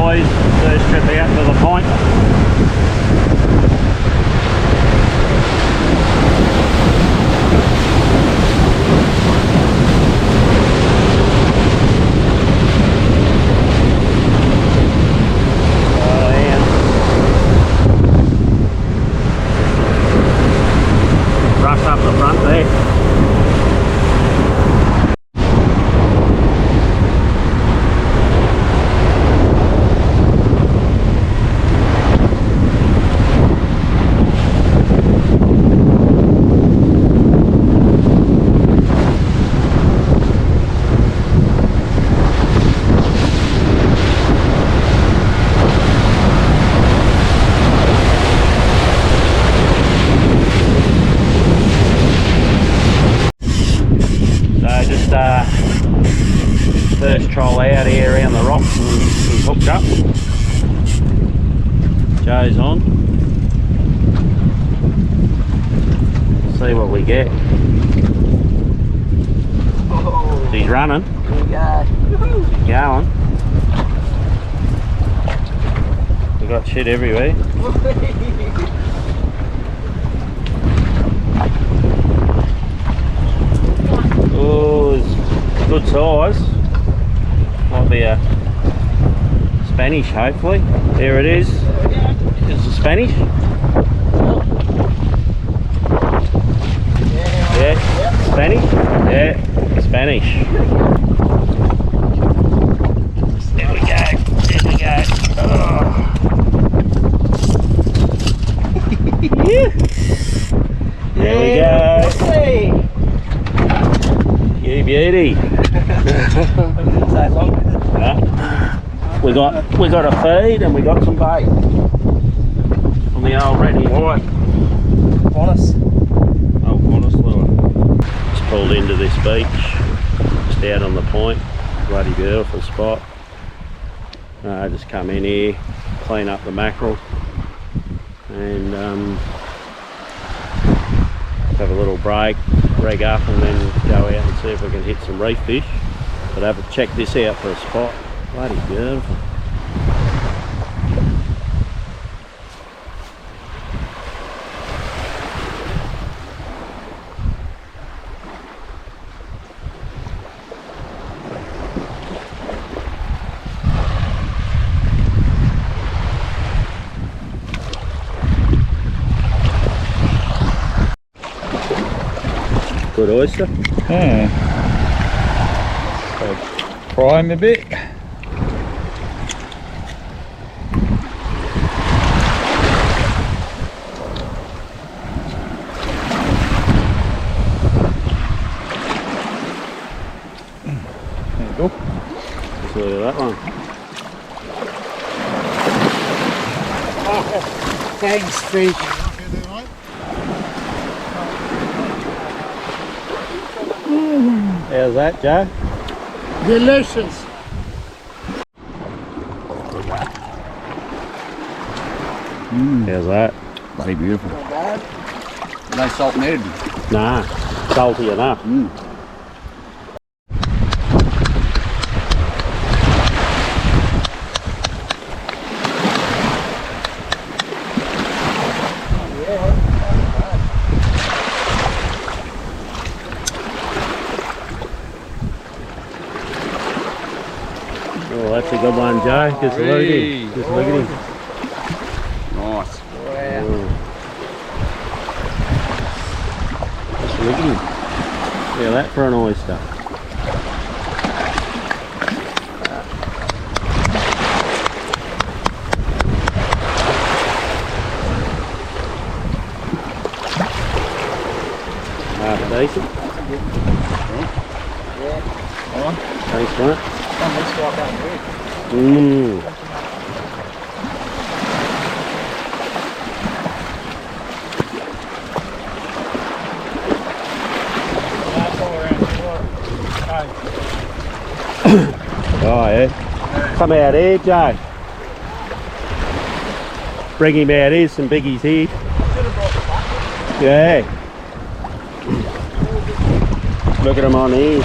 boys, first trip out to the point. Brush up the front there. First troll out here around the rocks and he's hooked up. Joe's on. See what we get. Oh. He's running. Here we go. He's going. We got shit everywhere. Oh, it's good size. Might be a Spanish, hopefully. There it is. It's a Spanish. Yeah, Spanish. Yeah, Spanish. There we go. There we go. Oh. Yeah. There we go. You beauty. We got a feed and we got some bait on the old red and white. Honest. Oh, honest lure. Just pulled into this beach, just out on the point. Bloody beautiful spot. Just come in here, clean up the mackerel, and have a little break, rig up, and then go out and see if we can hit some reef fish. But have a check this out for a spot. Bloody beautiful. Good oyster. Yeah. So fry him a bit. There you go. Let's look at that one. Oh, thanks, Steve. How's that, Joe? Delicious. How's that? Bloody beautiful. Not bad. No salt and added. Nah, salty enough. Oh, that's a good one, Joe. Just look at him. Just look at him. Nice. Oh. Just look at him. Yeah, that for an oyster. Half decent. Yeah. On. Thanks, mate. Let's walk out here. Oh, yeah. Come out here, Joe. Bring him out here, some biggies here. Yeah. Look at him on here.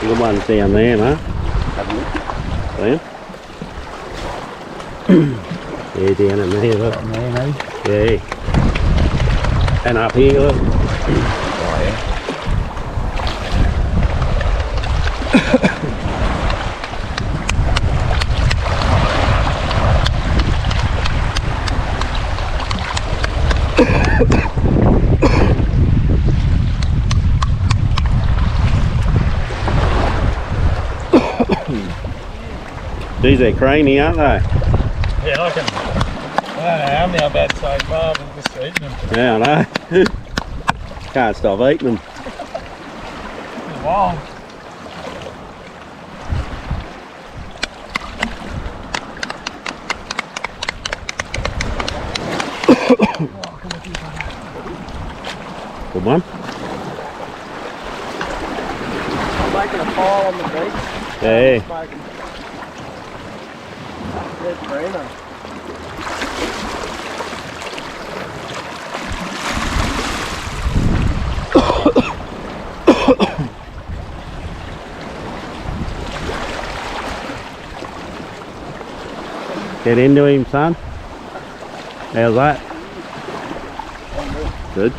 Good ones down there, mate. Them? Yeah, down in there, look. Yeah. And up here, look. Oh, yeah. These are creamy, aren't they? Yeah, I don't know how many I've had so far, but just eating them. Yeah, I know. Can't stop eating them. Wow. Good one. I'm making a pile on the beach. Yeah. Red Primo. Get into him, son. How's that? Good.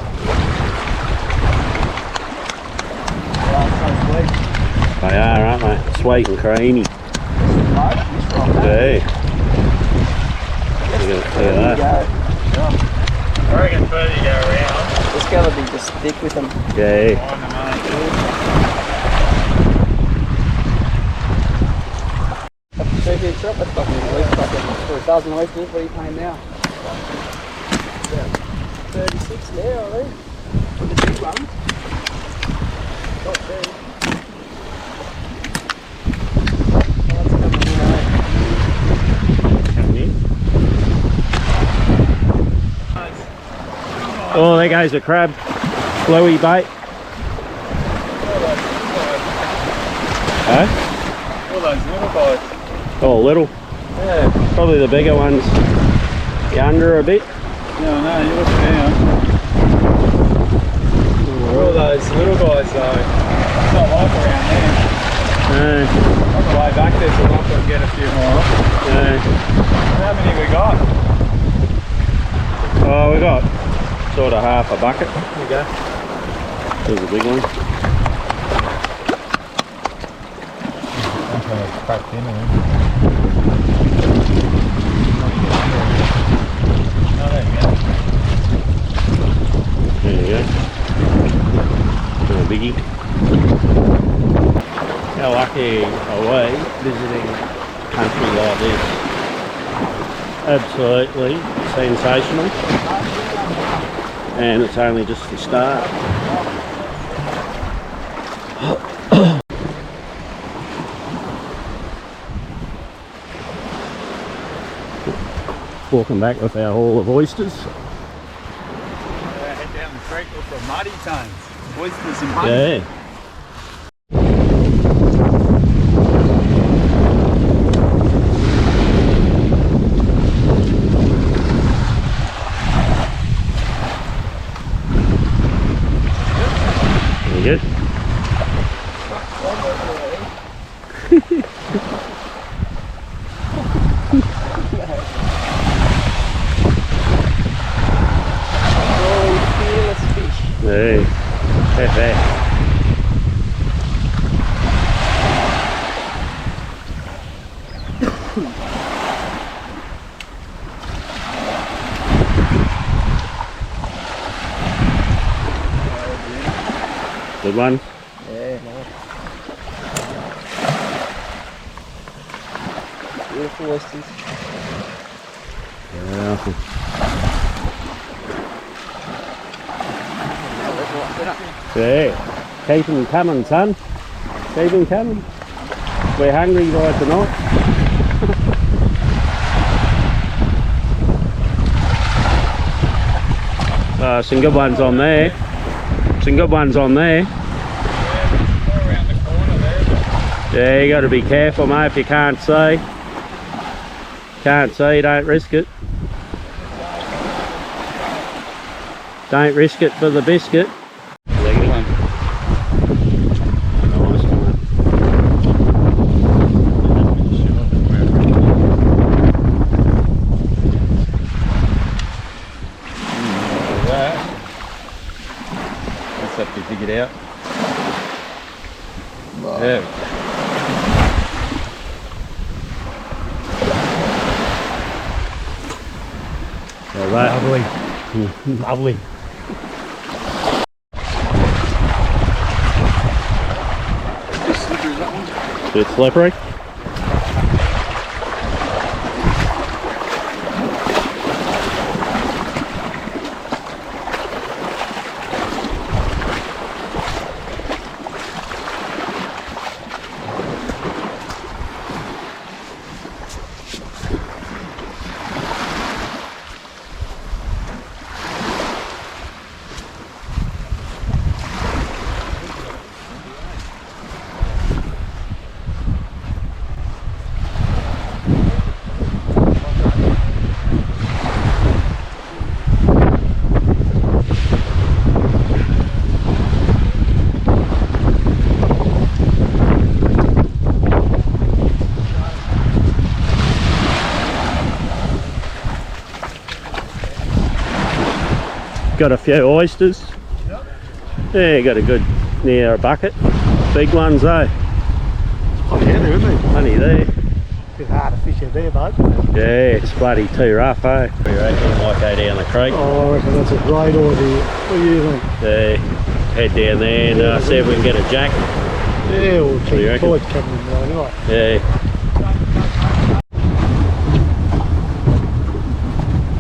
They are, aren't they? Sweet and creamy. Yeah. You gotta see that. I reckon further you go around. It's gotta be just thick with them. Yeah. So if you drop a fucking leaf bucket for a dozen oysters, what are you paying now? 36 now, I think. For the big ones. Not bad. Oh, there goes a crab. Bluey bait. Huh? All those little guys. Oh, little. Yeah. Probably the bigger ones. Younger a bit. No, no, you look now. All those little guys though. It's not like around there. No. On the way back there's a lot to get a few more. No. How many we got? Oh, we got sort of half a bucket. There you go. There's a big one. Cracked in there. There you go. A biggie. How lucky are we visiting a country like this? Absolutely sensational. And it's only just the start. Walking back with our haul of oysters. Head down the creek, look for muddy tones. Oysters and muddy. Yeah. Very good. Hey, hey. Good one. Yeah, nice. Beautiful oysters. Yeah. Yeah. Keep them coming, son. Keep them coming. We're hungry by tonight. Some good ones on there. Some good ones on there. Around the corner there. Yeah, you got to be careful, mate. If you can't see, don't risk it. Don't risk it for the biscuit. Nice one. Except you dig it out. There we go. Lovely. Lovely. Bit slippery. Got a few oysters. Yeah, got a good near a bucket. Big ones though. Plenty there, isn't there? Plenty there. Bit hard to fish out there, bud. Yeah, it's bloody too rough, eh? What do you reckon? Might go down the creek. Oh, I reckon that's a great idea. What do you think? Yeah, head down there and see if we can get a jack. Yeah, we'll do you check the reckon? boys coming in there anyway. Yeah.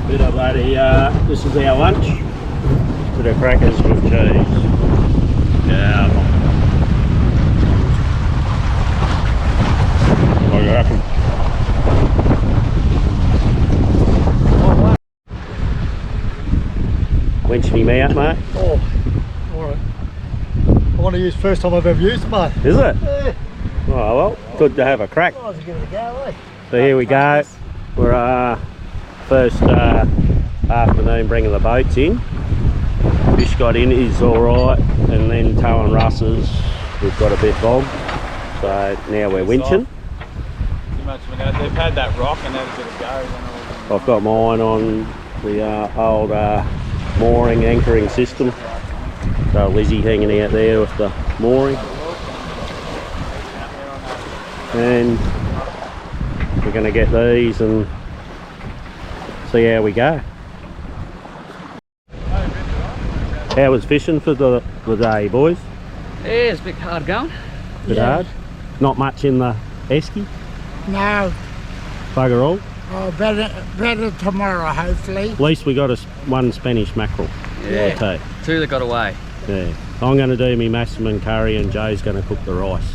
Bit of bloody, this is our lunch. Bit of crackers with cheese. Yeah. What do you reckon? Winching him out, mate. Oh, alright. I want to use first time I've ever used it, mate. Is it? Yeah. Oh well, good to have a crack. Oh, give it a go, eh? So here we go. We're first afternoon bringing the boats in. Fish got in, is alright, and then Toe and Russ's we've got a bit bogged. So now we're winching. They've had that rock and then it's going. I've got mine on the old mooring anchoring system. So Lizzie hanging out there with the mooring. And we're going to get these and see how we go. How was fishing for the day, boys? Yeah, it's a bit hard going. Bit hard? Not much in the esky? No, Bugger all? oh, better tomorrow, hopefully. At least we got one Spanish mackerel. Yeah. Or Two that got away. yeah. I'm going to do me massaman curry and Joe's going to cook the rice.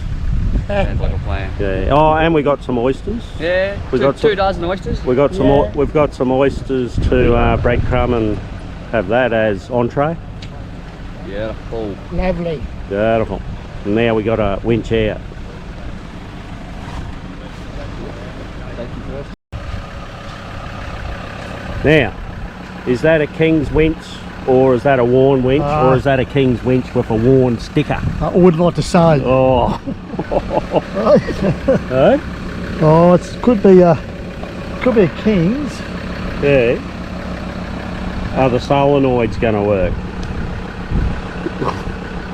Sounds like a plan. Yeah. Oh, and we got some oysters. Yeah, We got two some- dozen oysters. We got some. Yeah. We've got some oysters to breadcrumb and have that as entree. Yeah, full. Lovely. Beautiful. And now we got a winch out. Now, is that a King's winch or is that a worn winch or is that a King's winch with a worn sticker? I wouldn't like to say. Oh. Hey? Oh, it could be a King's. Yeah. Are the solenoids going to work?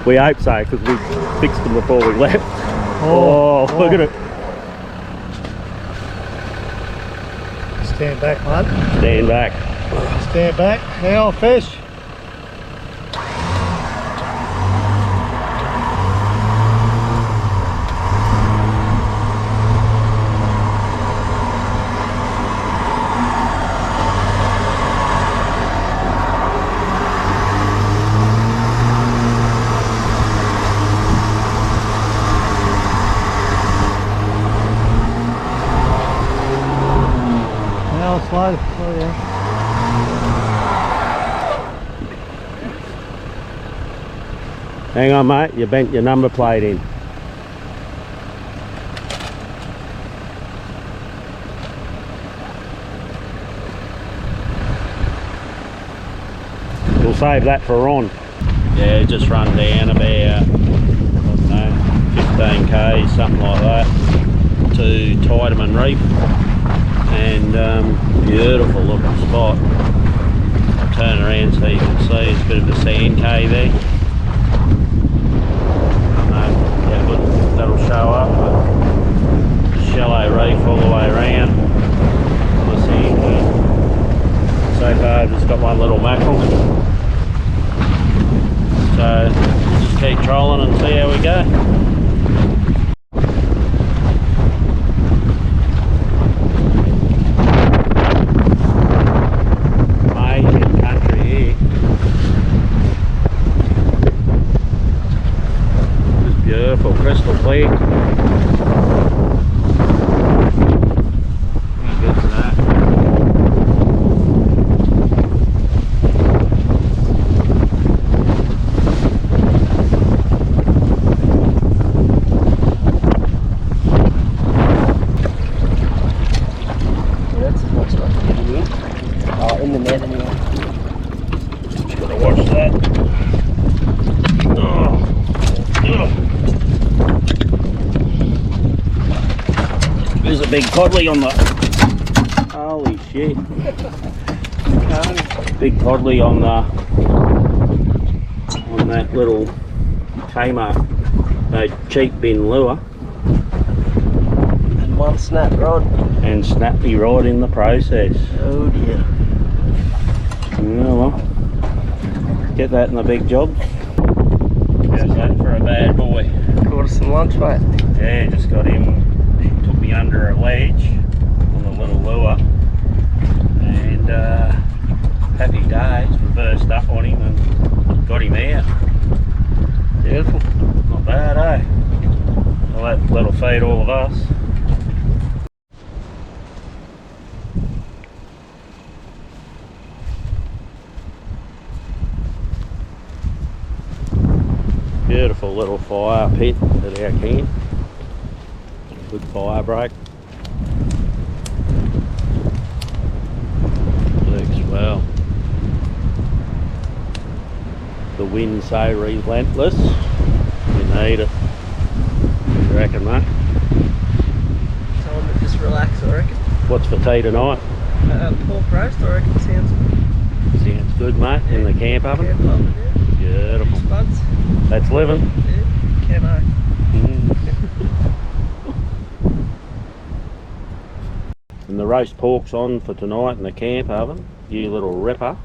We hope so because we fixed them before we left. Oh, look at it. Stand back, mate. Stand back. Stand back. Now fish. Now slow. Oh yeah. Hang on, mate. You bent your number plate in. We'll save that for Ron. Yeah, just run down about, I don't know, 15k, something like that, to Tideman Reef. And beautiful looking spot. I'll turn around so you can see it's a bit of a sand cave there. trolling and see how we go. Amazing country here. Just beautiful, crystal clear. How good's that? In the net anyway. Just gotta watch that. Oh. There's a big codley on the. Holy shit! Big codley on that little Kmart cheap bin lure. And one snap rod. And snapped me right in the process. Oh dear. Yeah, well, get that in the big jobs. How's that for a bad boy? Got us some lunch, mate. Yeah, just got him, took me under a ledge on a little lure, and happy days, reversed up on him and got him out. Beautiful. Not bad, eh? Well, that'll feed all of us. Beautiful little fire pit at our camp. Good fire break. Works well. The wind so relentless. You need it. You reckon, mate? Time to just relax, I reckon. What's for tea tonight? Pork roast, I reckon, sounds Sounds good, mate. In the camp oven. Camp oven, yeah. Beautiful. Spuds. That's living. Yeah, can I? And the roast pork's on for tonight in the camp oven. You little ripper.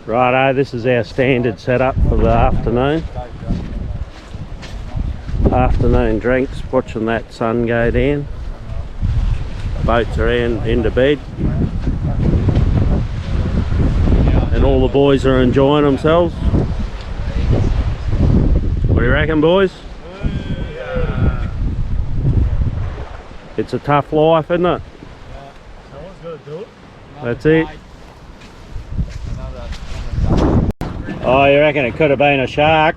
Righto, this is our standard setup for the afternoon. Afternoon drinks, watching that sun go down. Boats are into bed. And all the boys are enjoying themselves. What do you reckon, boys? It's a tough life, isn't it? Someone's got to do it. That's it. Oh, you reckon it could have been a shark?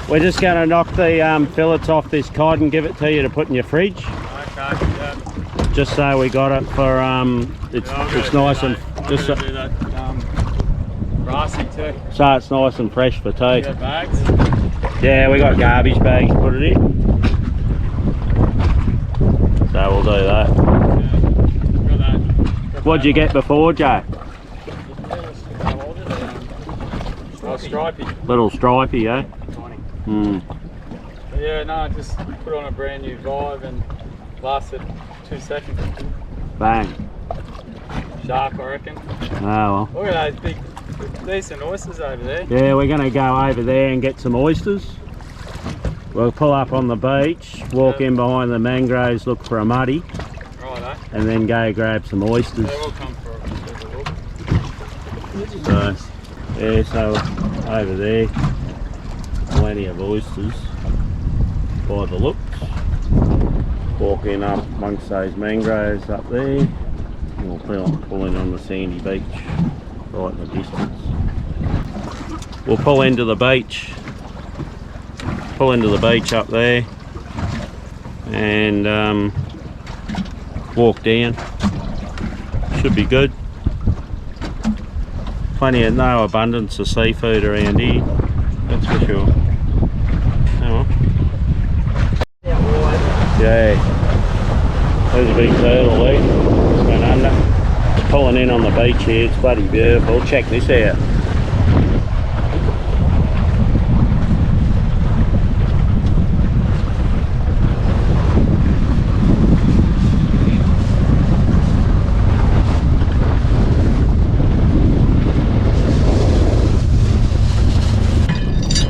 We're just going to knock the fillets off this cod and give it to you to put in your fridge. Okay, yeah. Just so we got it for it's nice and just so, do that brassy too. so it's nice and fresh for tea. You got bags? Yeah, we got garbage bags to put it in. So we'll do that. Yeah. Got that. What'd you get before, Jay? Oh, stripey. Little stripey, eh? Hmm. But yeah, no, I just put on a brand new vibe and lasted 2 seconds. Bang. Sharp, I reckon. Oh well. Look at those big, decent oysters over there. Yeah, we're going to go over there and get some oysters. We'll pull up on the beach, walk in behind the mangroves, look for a muddy, Righto. and then go grab some oysters. Yeah, we'll come for a bit of a look. So, yeah, so over there, plenty of oysters by the looks. Walking up amongst those mangroves up there, we'll pull in on the sandy beach right in the distance. We'll pull into the beach up there and walk down. Should be good. Plenty of no abundance of seafood around here, that's for sure. Oh well. Yeah, there's a big turtle there. Just went under. Pulling in on the beach here, it's bloody beautiful. Check this out.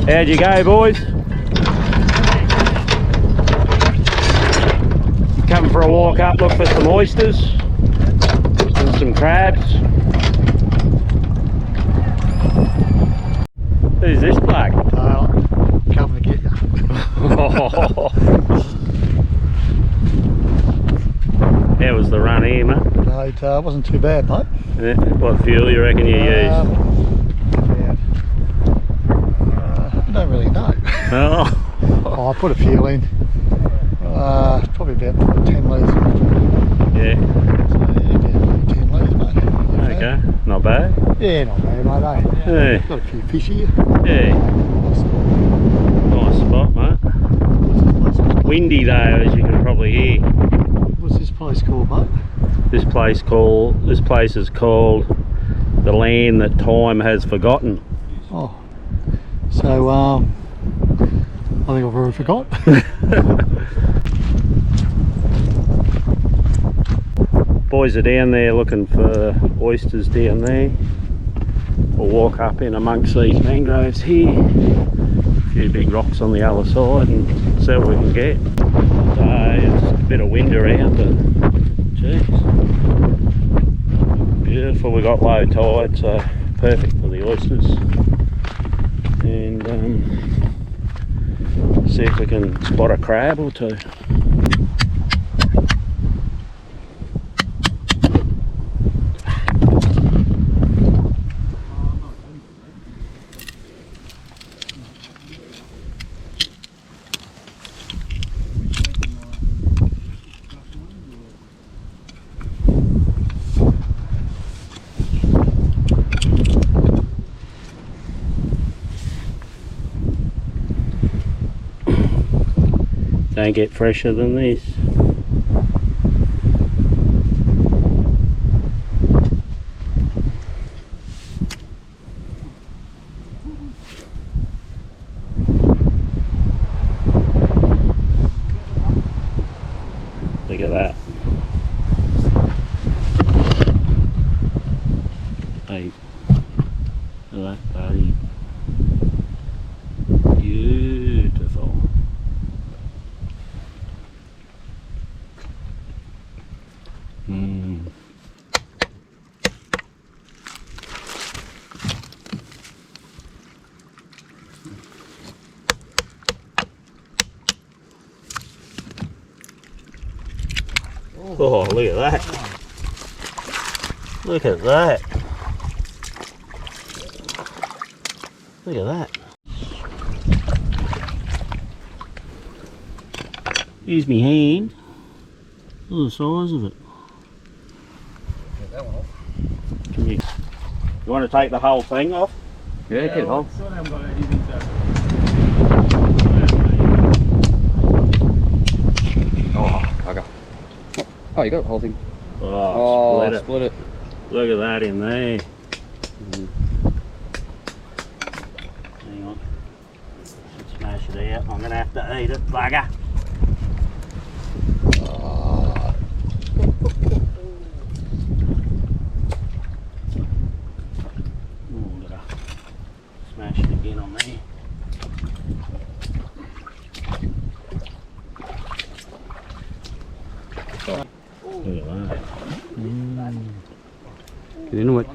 How'd you go, boys? Coming for a walk up, look for some oysters and some crabs. Who's this bloke? Coming to get you. How was the run here, mate? No, it wasn't too bad, mate. Yeah. What fuel you reckon you used? I don't really know. Oh. I put a fuel in. Probably about 10 litres. Yeah. So, yeah, about 10 litres, mate. Okay. Not bad. Yeah, not bad, mate. Yeah. Got a few fish here. Yeah. Nice spot, mate. Windy though, as you can probably hear. What's this place called, mate? This place is called the land that time has forgotten. Oh, so I think I've already forgot. Boys are down there looking for oysters down there. We'll walk up in amongst these mangroves here. A few big rocks on the other side and see what we can get. So it's a bit of wind around, but geez, beautiful. We got low tide, so perfect for the oysters. And see if we can spot a crab or two. Don't get fresher than this. Look at that. Hey, look at that, buddy. Beautiful. Oh, look at that. Look at that. Look at that. Use me hand. Look at the size of it. Get that one off. Can you want to take the whole thing off? Yeah, get it off. Oh, okay. Oh, you got the whole thing. Oh, split it. Look at that in there. Hang on. Smash it out. I'm going to have to eat it, bugger. Smash it again on there. Look at that. Get into it.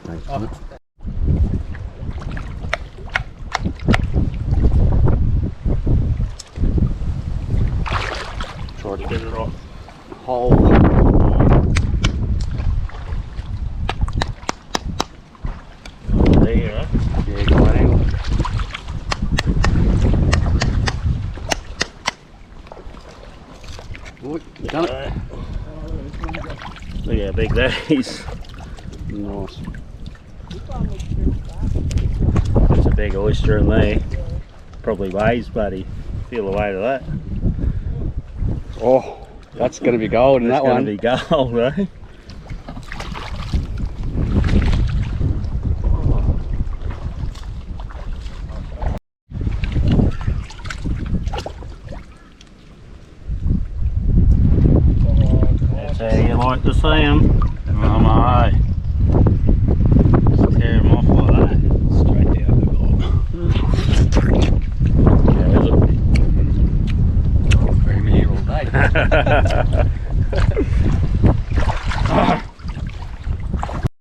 Thanks, mate. Try to get it off. Whole. There, right? Yeah, go right angle. Oh, you done it. Look how big that is. Nice. That's a big oyster in there. Probably weighs, buddy. Feel the weight of that. Oh, that's going to be gold in that one. It's going to be gold, eh? That's how you like to see them. Oh my. Tear them off like that. Straight Yeah.